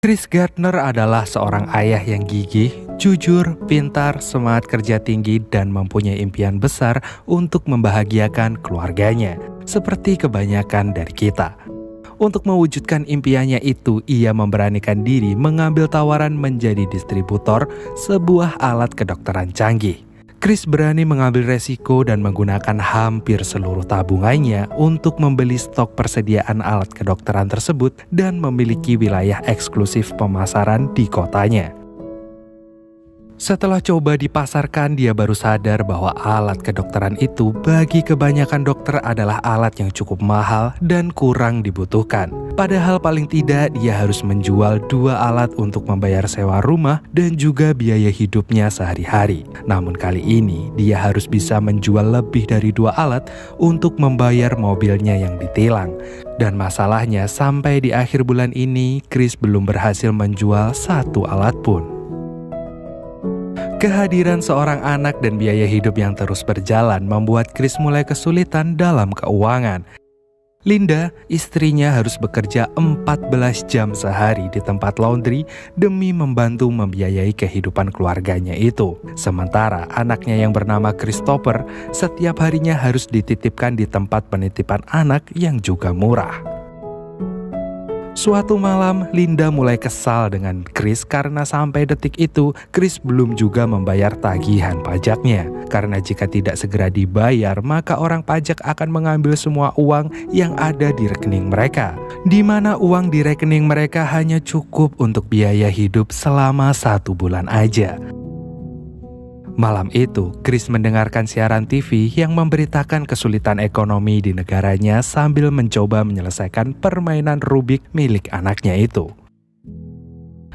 Chris Gardner adalah seorang ayah yang gigih, jujur, pintar, semangat kerja tinggi, dan mempunyai impian besar untuk membahagiakan keluarganya, seperti kebanyakan dari kita. Untuk mewujudkan impiannya itu, ia memberanikan diri mengambil tawaran menjadi distributor sebuah alat kedokteran canggih. Chris berani mengambil resiko dan menggunakan hampir seluruh tabungannya untuk membeli stok persediaan alat kedokteran tersebut dan memiliki wilayah eksklusif pemasaran di kotanya. Setelah coba dipasarkan, dia baru sadar bahwa alat kedokteran itu bagi kebanyakan dokter adalah alat yang cukup mahal dan kurang dibutuhkan. Padahal paling tidak dia harus menjual 2 alat untuk membayar sewa rumah dan juga biaya hidupnya sehari-hari. Namun kali ini dia harus bisa menjual lebih dari 2 alat untuk membayar mobilnya yang ditilang. Dan masalahnya sampai di akhir bulan ini Chris belum berhasil menjual 1 alat pun. Kehadiran seorang anak dan biaya hidup yang terus berjalan membuat Chris mulai kesulitan dalam keuangan. Linda, istrinya, harus bekerja 14 jam sehari di tempat laundry demi membantu membiayai kehidupan keluarganya itu. Sementara anaknya yang bernama Christopher setiap harinya harus dititipkan di tempat penitipan anak yang juga murah. Suatu malam, Linda mulai kesal dengan Chris karena sampai detik itu, Chris belum juga membayar tagihan pajaknya. Karena jika tidak segera dibayar, maka orang pajak akan mengambil semua uang yang ada di rekening mereka. Di mana uang di rekening mereka hanya cukup untuk biaya hidup selama 1 bulan aja. Malam itu, Chris mendengarkan siaran TV yang memberitakan kesulitan ekonomi di negaranya sambil mencoba menyelesaikan permainan Rubik milik anaknya itu.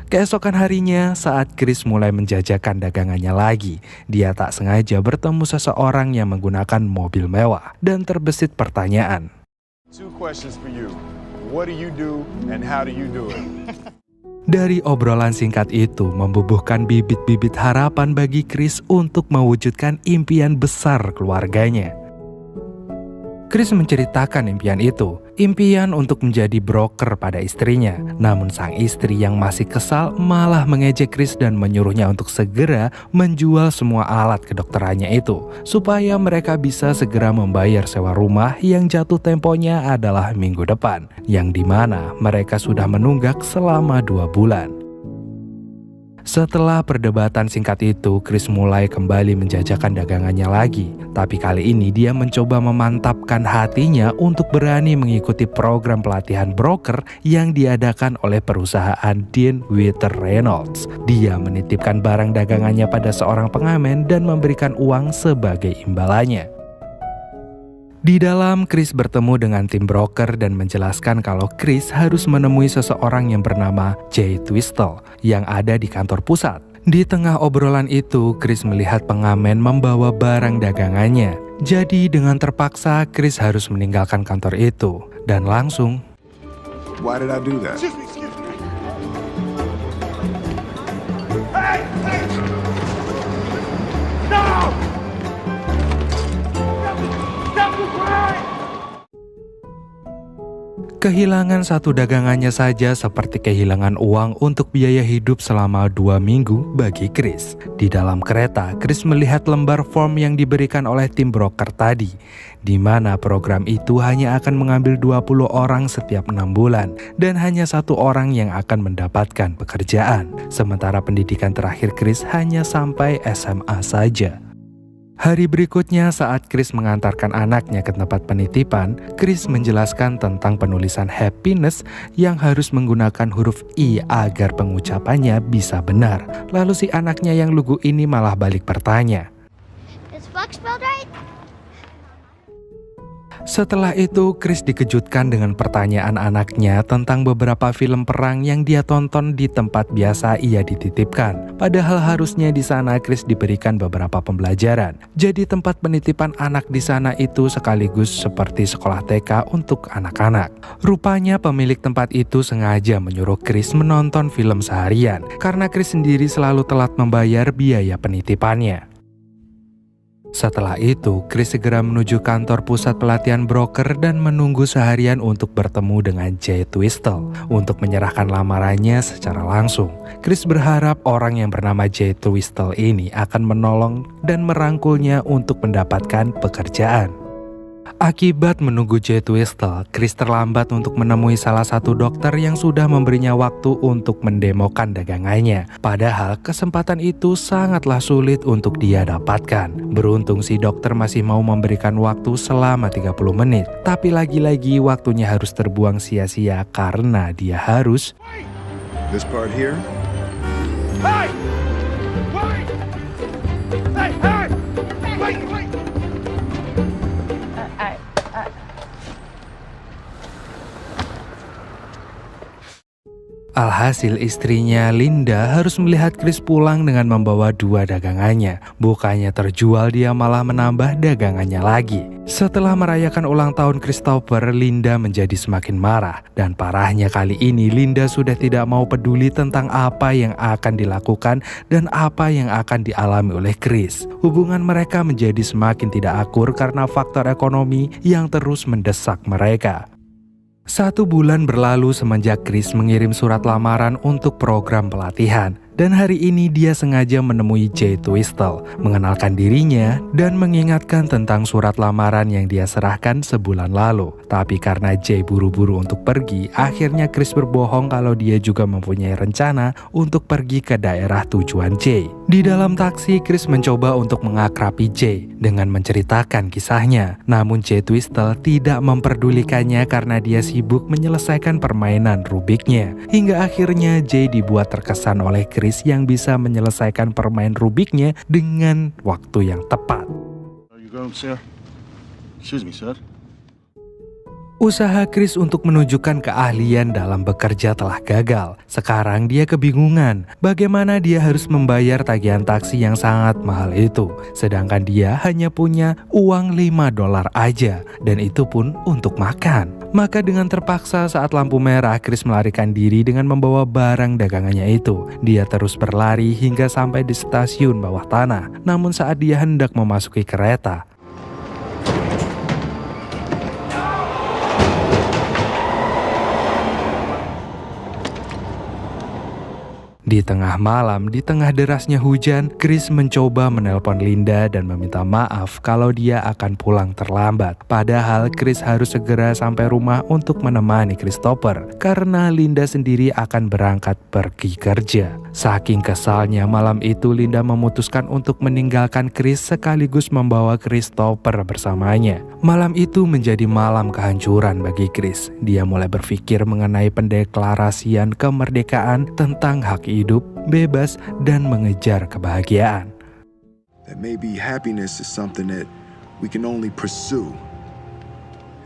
Keesokan harinya, saat Chris mulai menjajakan dagangannya lagi, dia tak sengaja bertemu seseorang yang menggunakan mobil mewah dan terbesit pertanyaan. 2 questions for you. What do you do and how do you do it? Dari obrolan singkat itu membubuhkan bibit-bibit harapan bagi Chris untuk mewujudkan impian besar keluarganya. Chris menceritakan impian itu, impian untuk menjadi broker pada istrinya. Namun sang istri yang masih kesal malah mengejek Chris dan menyuruhnya untuk segera menjual semua alat kedokterannya itu, supaya mereka bisa segera membayar sewa rumah yang jatuh temponya adalah minggu depan, yang dimana mereka sudah menunggak selama 2 bulan. Setelah perdebatan singkat itu, Chris mulai kembali menjajakan dagangannya lagi. Tapi kali ini dia mencoba memantapkan hatinya untuk berani mengikuti program pelatihan broker yang diadakan oleh perusahaan Dean Witter Reynolds. Dia menitipkan barang dagangannya pada seorang pengamen dan memberikan uang sebagai imbalannya. Di dalam, Chris bertemu dengan tim broker dan menjelaskan kalau Chris harus menemui seseorang yang bernama Jay Twistle yang ada di kantor pusat. Di tengah obrolan itu, Chris melihat pengamen membawa barang dagangannya. Jadi dengan terpaksa, Chris harus meninggalkan kantor itu dan langsung. Why did I do that? Excuse me. Hey! No! Kehilangan 1 dagangannya saja seperti kehilangan uang untuk biaya hidup selama 2 minggu bagi Chris. Di dalam kereta, Chris melihat lembar form yang diberikan oleh tim broker tadi, di mana program itu hanya akan mengambil 20 orang setiap 6 bulan, dan hanya 1 orang yang akan mendapatkan pekerjaan. Sementara pendidikan terakhir Chris hanya sampai SMA saja. Hari berikutnya saat Chris mengantarkan anaknya ke tempat penitipan, Chris menjelaskan tentang penulisan happiness yang harus menggunakan huruf I agar pengucapannya bisa benar. Lalu si anaknya yang lugu ini malah balik bertanya. Is fuck spelled right? Setelah itu, Chris dikejutkan dengan pertanyaan anaknya tentang beberapa film perang yang dia tonton di tempat biasa ia dititipkan. Padahal harusnya di sana Chris diberikan beberapa pembelajaran. Jadi tempat penitipan anak di sana itu sekaligus seperti sekolah TK untuk anak-anak. Rupanya pemilik tempat itu sengaja menyuruh Chris menonton film seharian karena Chris sendiri selalu telat membayar biaya penitipannya. Setelah itu, Chris segera menuju kantor pusat pelatihan broker dan menunggu seharian untuk bertemu dengan Jay Twistle untuk menyerahkan lamarannya secara langsung. Chris berharap orang yang bernama Jay Twistle ini akan menolong dan merangkulnya untuk mendapatkan pekerjaan. Akibat menunggu Jay Twistle, Chris terlambat untuk menemui salah satu dokter yang sudah memberinya waktu untuk mendemokan dagangannya. Padahal kesempatan itu sangatlah sulit untuk dia dapatkan. Beruntung si dokter masih mau memberikan waktu selama 30 menit. Tapi lagi-lagi waktunya harus terbuang sia-sia karena dia harus... This part here? Hey! Wait! Hey, hey! Wait, wait! Alhasil istrinya Linda harus melihat Chris pulang dengan membawa 2 dagangannya. Bukannya terjual, dia malah menambah dagangannya lagi. Setelah merayakan ulang tahun Christopher, Linda menjadi semakin marah. Dan parahnya kali ini Linda sudah tidak mau peduli tentang apa yang akan dilakukan dan apa yang akan dialami oleh Chris. Hubungan mereka menjadi semakin tidak akur karena faktor ekonomi yang terus mendesak mereka. 1 bulan berlalu semenjak Chris mengirim surat lamaran untuk program pelatihan. Dan hari ini dia sengaja menemui Jay Twistle, mengenalkan dirinya dan mengingatkan tentang surat lamaran yang dia serahkan sebulan lalu. Tapi karena Jay buru-buru untuk pergi, akhirnya Chris berbohong kalau dia juga mempunyai rencana untuk pergi ke daerah tujuan Jay. Di dalam taksi, Chris mencoba untuk mengakrabi Jay dengan menceritakan kisahnya. Namun Jay Twistle tidak memperdulikannya karena dia sibuk menyelesaikan permainan Rubiknya. Hingga akhirnya Jay dibuat terkesan oleh Chris yang bisa menyelesaikan permain Rubiknya dengan waktu yang tepat. Are you going, sir? Excuse me, sir. Usaha Chris untuk menunjukkan keahlian dalam bekerja telah gagal. Sekarang dia kebingungan bagaimana dia harus membayar tagihan taksi yang sangat mahal itu. Sedangkan dia hanya punya uang $5 aja, dan itu pun untuk makan. Maka dengan terpaksa saat lampu merah, Chris melarikan diri dengan membawa barang dagangannya itu. Dia terus berlari hingga sampai di stasiun bawah tanah. Namun saat dia hendak memasuki kereta, di tengah malam, di tengah derasnya hujan, Chris mencoba menelpon Linda dan meminta maaf kalau dia akan pulang terlambat. Padahal Chris harus segera sampai rumah untuk menemani Christopher karena Linda sendiri akan berangkat pergi kerja. Saking kesalnya, malam itu Linda memutuskan untuk meninggalkan Chris sekaligus membawa Christopher bersamanya. Malam itu menjadi malam kehancuran bagi Chris. Dia mulai berpikir mengenai pendeklarasian kemerdekaan tentang hak hidup, bebas, dan mengejar kebahagiaan. That maybe happiness is something that we can only pursue,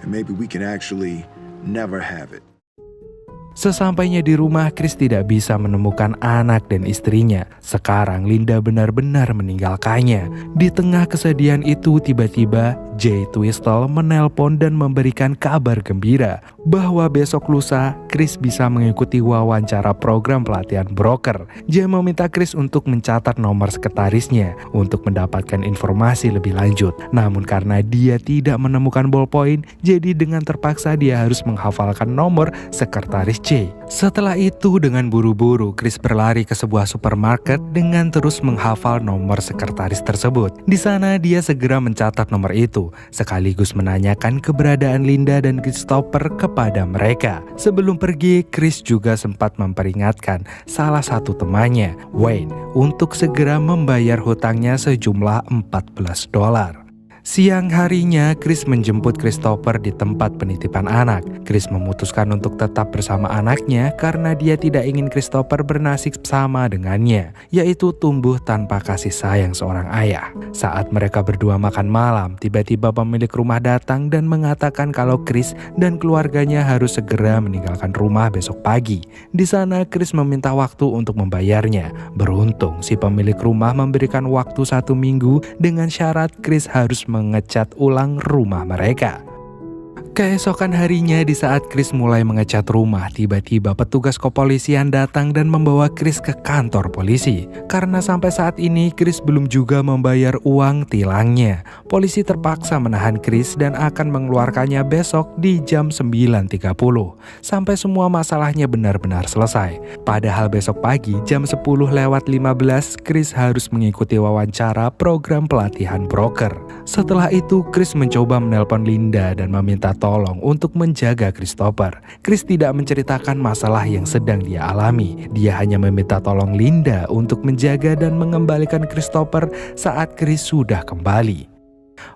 and maybe we can actually never have it. Sesampainya di rumah, Chris tidak bisa menemukan anak dan istrinya. Sekarang Linda benar-benar meninggalkannya. Di tengah kesedihan itu, tiba-tiba Jay Twistle menelpon dan memberikan kabar gembira bahwa besok lusa Chris bisa mengikuti wawancara program pelatihan broker. Jay meminta Chris untuk mencatat nomor sekretarisnya untuk mendapatkan informasi lebih lanjut. Namun karena dia tidak menemukan ballpoint, jadi dengan terpaksa dia harus menghafalkan nomor sekretaris Jay. Setelah itu dengan buru-buru Chris berlari ke sebuah supermarket dengan terus menghafal nomor sekretaris tersebut. Di sana dia segera mencatat nomor itu, sekaligus menanyakan keberadaan Linda dan Christopher kepada mereka. Sebelum pergi, Chris juga sempat memperingatkan salah satu temannya, Wayne, untuk segera membayar hutangnya sejumlah $14. Siang harinya, Chris menjemput Christopher di tempat penitipan anak. Chris memutuskan untuk tetap bersama anaknya karena dia tidak ingin Christopher bernasib sama dengannya, yaitu tumbuh tanpa kasih sayang seorang ayah. Saat mereka berdua makan malam, tiba-tiba pemilik rumah datang dan mengatakan kalau Chris dan keluarganya harus segera meninggalkan rumah besok pagi. Di sana, Chris meminta waktu untuk membayarnya. Beruntung, si pemilik rumah memberikan waktu 1 minggu dengan syarat Chris harus mengecat ulang rumah mereka. Keesokan harinya di saat Chris mulai mengecat rumah, tiba-tiba petugas kepolisian datang dan membawa Chris ke kantor polisi. Karena sampai saat ini Chris belum juga membayar uang tilangnya. Polisi terpaksa menahan Chris dan akan mengeluarkannya besok di jam 9.30. Sampai semua masalahnya benar-benar selesai. Padahal besok pagi jam 10:15 Chris harus mengikuti wawancara program pelatihan broker. Setelah itu Chris mencoba menelpon Linda dan meminta tolong untuk menjaga Christopher. Chris tidak menceritakan masalah yang sedang dia alami. Dia hanya meminta tolong Linda untuk menjaga dan mengembalikan Christopher saat Chris sudah kembali.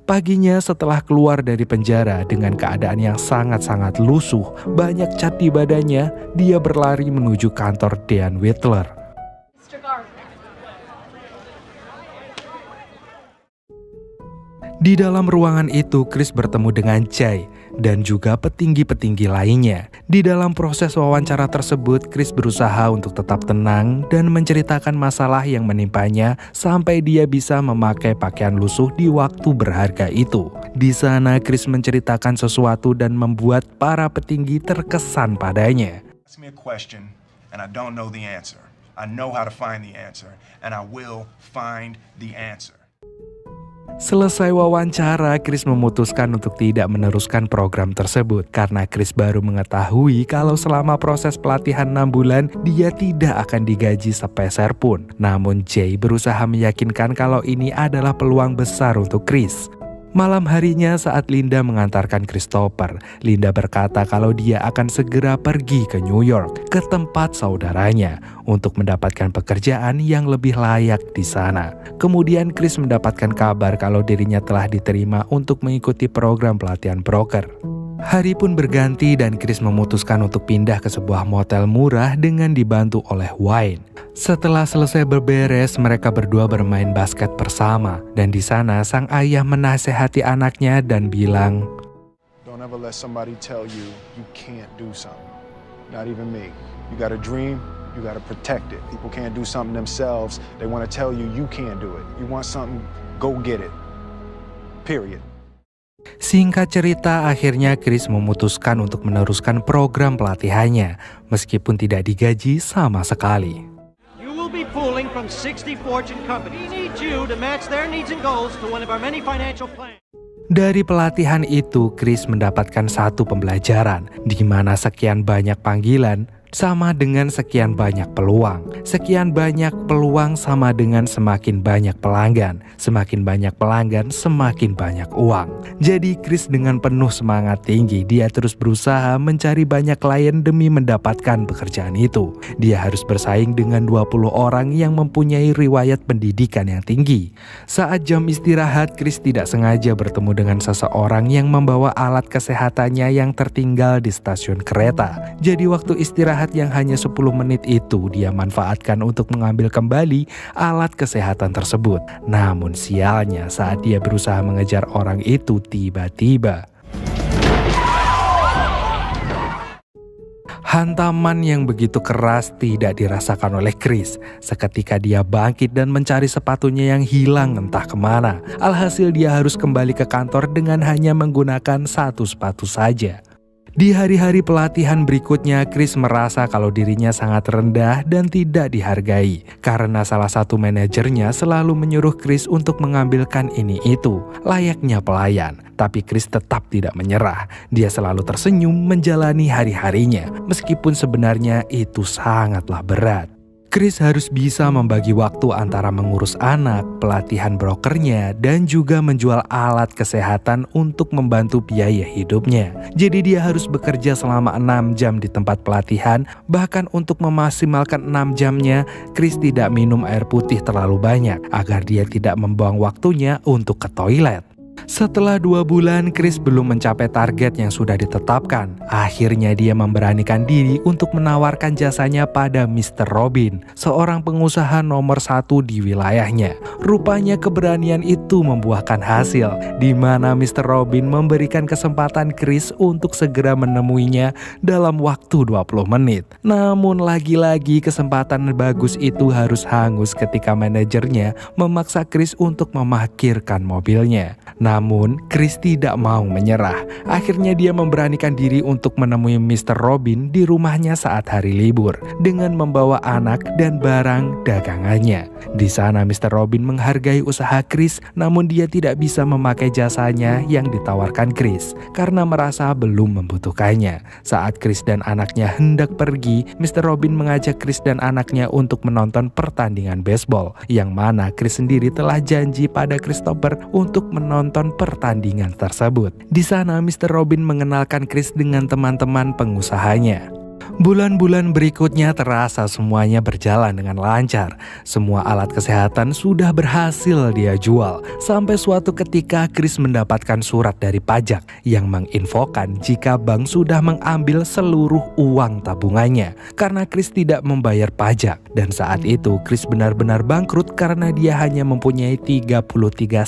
Paginya setelah keluar dari penjara dengan keadaan yang sangat-sangat lusuh, banyak cat di badannya, dia berlari menuju kantor Dean Whittler. Di dalam ruangan itu, Chris bertemu dengan Jay dan juga petinggi-petinggi lainnya. Di dalam proses wawancara tersebut, Chris berusaha untuk tetap tenang dan menceritakan masalah yang menimpanya sampai dia bisa memakai pakaian lusuh di waktu berharga itu. Di sana, Chris menceritakan sesuatu dan membuat para petinggi terkesan padanya. Ask me a question and I don't know the answer. I know how to find the answer and I will find the answer. Selesai wawancara, Chris memutuskan untuk tidak meneruskan program tersebut karena Chris baru mengetahui kalau selama proses pelatihan 6 bulan dia tidak akan digaji sepeser pun. Namun Jay berusaha meyakinkan kalau ini adalah peluang besar untuk Chris. Malam harinya saat Linda mengantarkan Christopher, Linda berkata kalau dia akan segera pergi ke New York, ke tempat saudaranya, untuk mendapatkan pekerjaan yang lebih layak di sana. Kemudian Chris mendapatkan kabar kalau dirinya telah diterima untuk mengikuti program pelatihan broker. Hari pun berganti dan Chris memutuskan untuk pindah ke sebuah motel murah dengan dibantu oleh Wayne. Setelah selesai berberes, mereka berdua bermain basket bersama. Dan di sana sang ayah menasehati anaknya dan bilang, Don't ever let somebody tell you you can't do something. Not even me. You got a dream, you got to protect it. People can't do something themselves. They want to tell you you can't do it. You want something, go get it. Period. Singkat cerita, akhirnya Chris memutuskan untuk meneruskan program pelatihannya, meskipun tidak digaji sama sekali. You will be pulling from 60 Fortune companies. We need you to match their needs and goals to one of our many financial plans. Dari pelatihan itu, Chris mendapatkan satu pembelajaran, di mana sekian banyak panggilan sama dengan sekian banyak peluang. Sekian banyak peluang sama dengan semakin banyak pelanggan. Semakin banyak pelanggan, semakin banyak uang. Jadi Chris dengan penuh semangat tinggi, dia terus berusaha mencari banyak klien demi mendapatkan pekerjaan itu. Dia harus bersaing dengan 20 orang yang mempunyai riwayat pendidikan yang tinggi. Saat jam istirahat, Chris tidak sengaja bertemu dengan seseorang yang membawa alat kesehatannya yang tertinggal di stasiun kereta. Jadi waktu istirahat yang hanya 10 menit itu dia manfaatkan untuk mengambil kembali alat kesehatan tersebut. Namun sialnya saat dia berusaha mengejar orang itu, tiba-tiba hantaman yang begitu keras tidak dirasakan oleh Chris. Seketika dia bangkit dan mencari sepatunya yang hilang entah kemana. Alhasil dia harus kembali ke kantor dengan hanya menggunakan satu sepatu saja. Di hari-hari pelatihan berikutnya, Chris merasa kalau dirinya sangat rendah dan tidak dihargai karena salah satu manajernya selalu menyuruh Chris untuk mengambilkan ini itu, layaknya pelayan. Tapi Chris tetap tidak menyerah. Dia selalu tersenyum menjalani hari-harinya, meskipun sebenarnya itu sangatlah berat. Chris harus bisa membagi waktu antara mengurus anak, pelatihan brokernya, dan juga menjual alat kesehatan untuk membantu biaya hidupnya. Jadi dia harus bekerja selama 6 jam di tempat pelatihan. Bahkan untuk memaksimalkan 6 jamnya, Chris tidak minum air putih terlalu banyak agar dia tidak membuang waktunya untuk ke toilet. Setelah 2 bulan, Chris belum mencapai target yang sudah ditetapkan. Akhirnya dia memberanikan diri untuk menawarkan jasanya pada Mr. Robin, seorang pengusaha nomor 1 di wilayahnya. Rupanya keberanian itu membuahkan hasil, di mana Mr. Robin memberikan kesempatan Chris untuk segera menemuinya dalam waktu 20 menit. Namun lagi-lagi kesempatan bagus itu harus hangus ketika manajernya memaksa Chris untuk memarkirkan mobilnya. Namun, Chris tidak mau menyerah. Akhirnya dia memberanikan diri untuk menemui Mr. Robin di rumahnya saat hari libur dengan membawa anak dan barang dagangannya. Di sana Mr. Robin menghargai usaha Chris, namun dia tidak bisa memakai jasanya yang ditawarkan Chris karena merasa belum membutuhkannya. Saat Chris dan anaknya hendak pergi, Mr. Robin mengajak Chris dan anaknya untuk menonton pertandingan baseball, yang mana Chris sendiri telah janji pada Christopher untuk menonton pertandingan tersebut. Di sana Mr. Robin mengenalkan Chris dengan teman-teman pengusahanya. Bulan-bulan berikutnya terasa semuanya berjalan dengan lancar. Semua alat kesehatan sudah berhasil dia jual. Sampai suatu ketika Chris mendapatkan surat dari pajak yang menginfokan jika bank sudah mengambil seluruh uang tabungannya karena Chris tidak membayar pajak. Dan saat itu Chris benar-benar bangkrut karena dia hanya mempunyai 33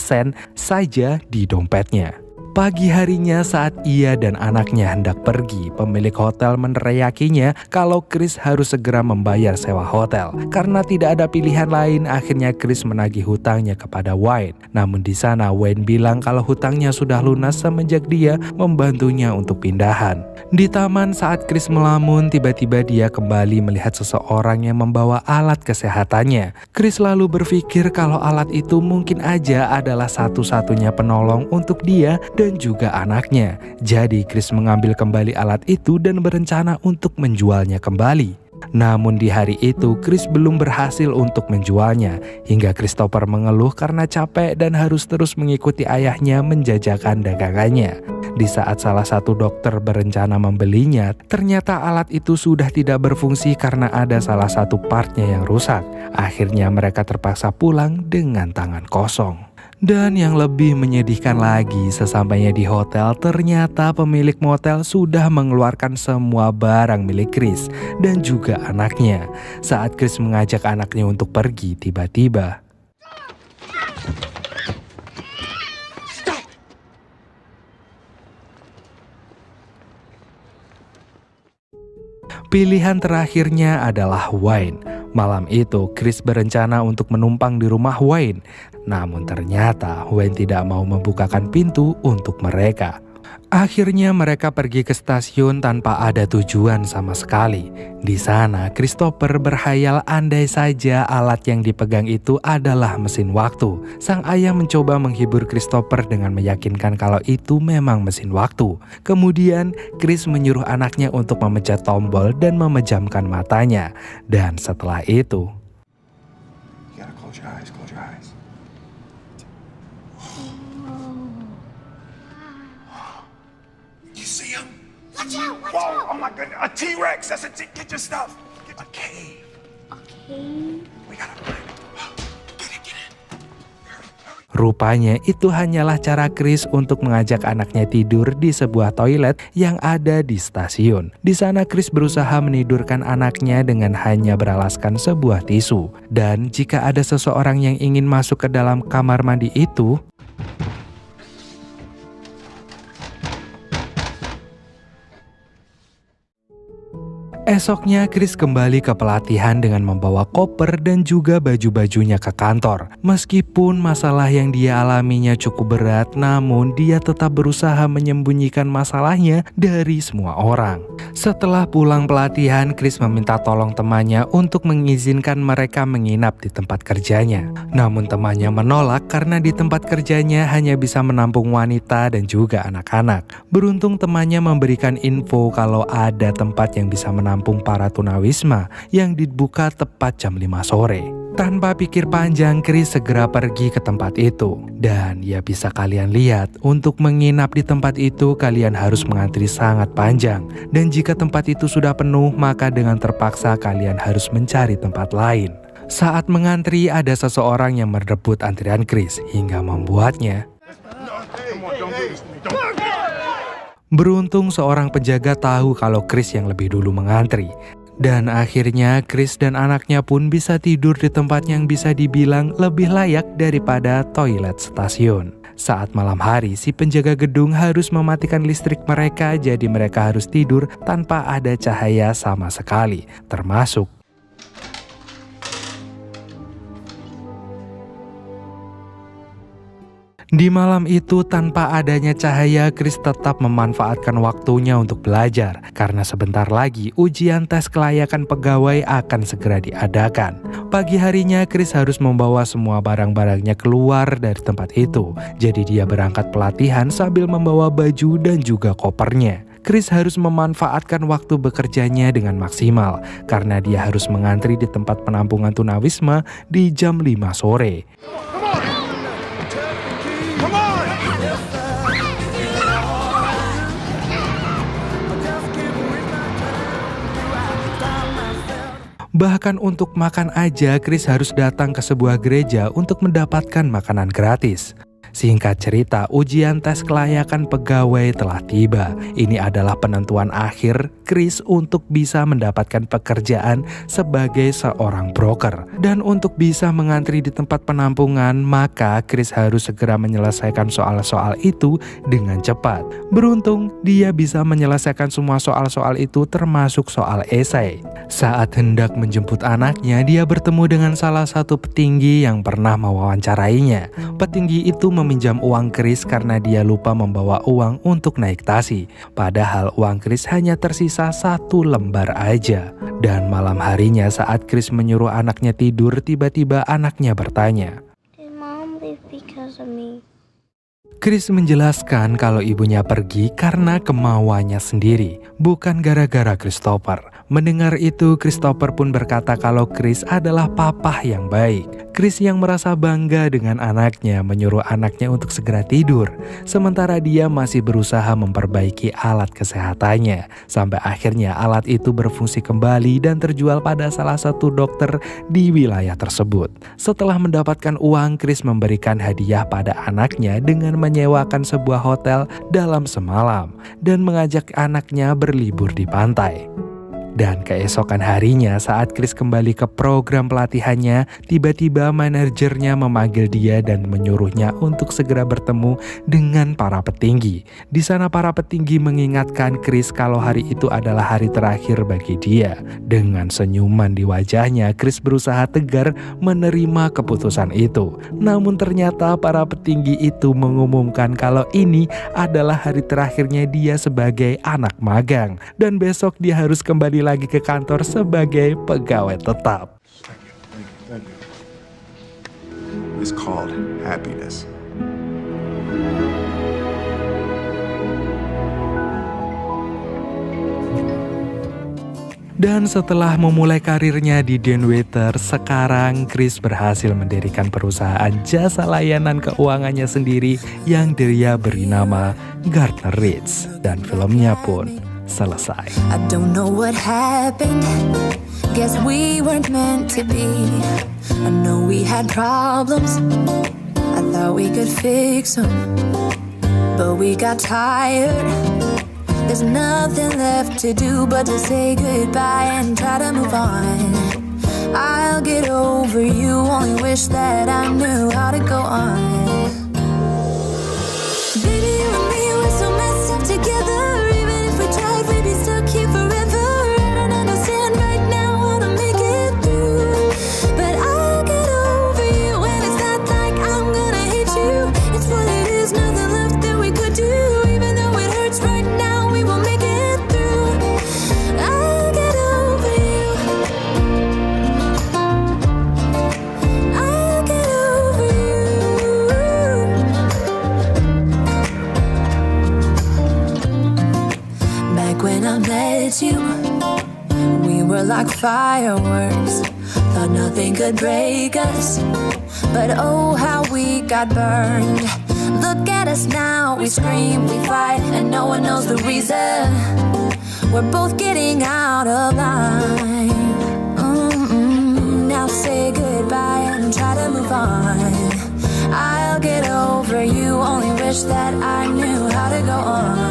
sen saja di dompetnya. Pagi harinya saat ia dan anaknya hendak pergi, pemilik hotel meneriakinya kalau Chris harus segera membayar sewa hotel. Karena tidak ada pilihan lain, akhirnya Chris menagih hutangnya kepada Wayne. Namun di sana Wayne bilang kalau hutangnya sudah lunas semenjak dia membantunya untuk pindahan. Di taman saat Chris melamun, tiba-tiba dia kembali melihat seseorang yang membawa alat kesehatannya. Chris lalu berpikir kalau alat itu mungkin aja adalah satu-satunya penolong untuk dia dan juga anaknya. Jadi Chris mengambil kembali alat itu dan berencana untuk menjualnya kembali. Namun di hari itu Chris belum berhasil untuk menjualnya, hingga Christopher mengeluh karena capek dan harus terus mengikuti ayahnya menjajakan dagangannya. Di saat salah satu dokter berencana membelinya, ternyata alat itu sudah tidak berfungsi karena ada salah satu partnya yang rusak. Akhirnya mereka terpaksa pulang dengan tangan kosong. Dan yang lebih menyedihkan lagi, sesampainya di hotel, ternyata pemilik motel sudah mengeluarkan semua barang milik Chris dan juga anaknya. Saat Chris mengajak anaknya untuk pergi, tiba-tiba pilihan terakhirnya adalah Wayne. Malam itu, Chris berencana untuk menumpang di rumah Wayne. Namun ternyata Wayne tidak mau membukakan pintu untuk mereka. Akhirnya mereka pergi ke stasiun tanpa ada tujuan sama sekali. Di sana, Christopher berkhayal andai saja alat yang dipegang itu adalah mesin waktu. Sang ayah mencoba menghibur Christopher dengan meyakinkan kalau itu memang mesin waktu. Kemudian, Chris menyuruh anaknya untuk memencet tombol dan memejamkan matanya. Dan setelah itu, You gotta close your eyes, close your eyes. You see him? Watch out! Watch Whoa, out! oh my goodness, a T-Rex, that's get your stuff. A cave. Okay. We gotta find it. Get it, get it. rupanya itu hanyalah cara Chris untuk mengajak anaknya tidur di sebuah toilet yang ada di stasiun. Di sana Chris berusaha menidurkan anaknya dengan hanya beralaskan sebuah tisu. Dan jika ada seseorang yang ingin masuk ke dalam kamar mandi itu, esoknya Chris kembali ke pelatihan dengan membawa koper dan juga baju-bajunya ke kantor. Meskipun masalah yang dia alaminya cukup berat, namun dia tetap berusaha menyembunyikan masalahnya dari semua orang. Setelah pulang pelatihan, Chris meminta tolong temannya untuk mengizinkan mereka menginap di tempat kerjanya. Namun temannya menolak karena di tempat kerjanya hanya bisa menampung wanita dan juga anak-anak. Beruntung temannya memberikan info kalau ada tempat yang bisa menampung para tunawisma yang dibuka tepat jam 5 sore. Tanpa pikir panjang, Chris segera pergi ke tempat itu. Dan ya bisa kalian lihat, untuk menginap di tempat itu kalian harus mengantri sangat panjang. Dan jika tempat itu sudah penuh, maka dengan terpaksa kalian harus mencari tempat lain. Saat mengantri, ada seseorang yang merebut antrian Chris hingga membuatnya. Beruntung seorang penjaga tahu kalau Chris yang lebih dulu mengantri. Dan akhirnya Chris dan anaknya pun bisa tidur di tempat yang bisa dibilang lebih layak daripada toilet stasiun. Saat malam hari, si penjaga gedung harus mematikan listrik mereka, jadi mereka harus tidur tanpa ada cahaya sama sekali, termasuk Di malam itu tanpa adanya cahaya, Chris tetap memanfaatkan waktunya untuk belajar karena sebentar lagi ujian tes kelayakan pegawai akan segera diadakan. Pagi harinya Chris harus membawa semua barang-barangnya keluar dari tempat itu. Jadi dia berangkat pelatihan sambil membawa baju dan juga kopernya. Chris harus memanfaatkan waktu bekerjanya dengan maksimal karena dia harus mengantri di tempat penampungan tunawisma di jam 5 sore. Bahkan untuk makan aja, Chris harus datang ke sebuah gereja untuk mendapatkan makanan gratis. Singkat cerita, ujian tes kelayakan pegawai telah tiba. Ini adalah penentuan akhir Chris untuk bisa mendapatkan pekerjaan sebagai seorang broker. Dan untuk bisa mengantri di tempat penampungan, maka Chris harus segera menyelesaikan soal-soal itu dengan cepat. Beruntung, dia bisa menyelesaikan semua soal-soal itu termasuk soal esai. Saat hendak menjemput anaknya, dia bertemu dengan salah satu petinggi yang pernah mewawancarainya. Petinggi itu meminjam uang Chris karena dia lupa membawa uang untuk naik taksi. Padahal uang Chris hanya tersisa 1 lembar aja. Dan malam harinya saat Chris menyuruh anaknya tidur, tiba-tiba anaknya bertanya, Did Mom leave because of me? Chris menjelaskan kalau ibunya pergi karena kemauannya sendiri, bukan gara-gara Christopher. Mendengar itu, Christopher pun berkata kalau Chris adalah papa yang baik. Chris yang merasa bangga dengan anaknya menyuruh anaknya untuk segera tidur, sementara dia masih berusaha memperbaiki alat kesehatannya. Sampai akhirnya alat itu berfungsi kembali dan terjual pada salah satu dokter di wilayah tersebut. Setelah mendapatkan uang, Chris memberikan hadiah pada anaknya dengan menyewakan sebuah hotel dalam semalam dan mengajak anaknya berlibur di pantai. Dan keesokan harinya saat Chris kembali ke program pelatihannya, tiba-tiba manajernya memanggil dia dan menyuruhnya untuk segera bertemu dengan para petinggi. Di sana para petinggi mengingatkan Chris kalau hari itu adalah hari terakhir bagi dia. Dengan senyuman di wajahnya, Chris berusaha tegar menerima keputusan itu. Namun ternyata para petinggi itu mengumumkan kalau ini adalah hari terakhirnya dia sebagai anak magang. Dan besok dia harus kembali lagi ke kantor sebagai pegawai tetap. Thank you. It's called happiness. Dan setelah memulai karirnya di Deanwater, sekarang Chris berhasil mendirikan perusahaan jasa layanan keuangannya sendiri yang dia beri nama Gardner Ridge. Dan filmnya pun selesai. I don't know what happened. Guess we weren't meant to be. I know we had problems. I thought we could fix them, but we got tired. There's nothing left to do but to say goodbye and try to move on. I'll get over you, only wish that I knew how to go on. Baby, you and me, we're so messed up together. We'd be stuck here forever. I don't understand right now how to make it through, but I'll get over you. And it's not like I'm gonna hate you. It's what it is, nothing left that we could do. Even though it hurts right now, we will make it through. I'll get over you. I'll get over you. Back when I met you, we were like fireworks. Thought nothing could break us, but oh how we got burned. Look at us now, we scream, we fight, and no one knows the reason. We're both getting out of line. Now say goodbye and try to move on. I'll get over you, only wish that I knew how to go on.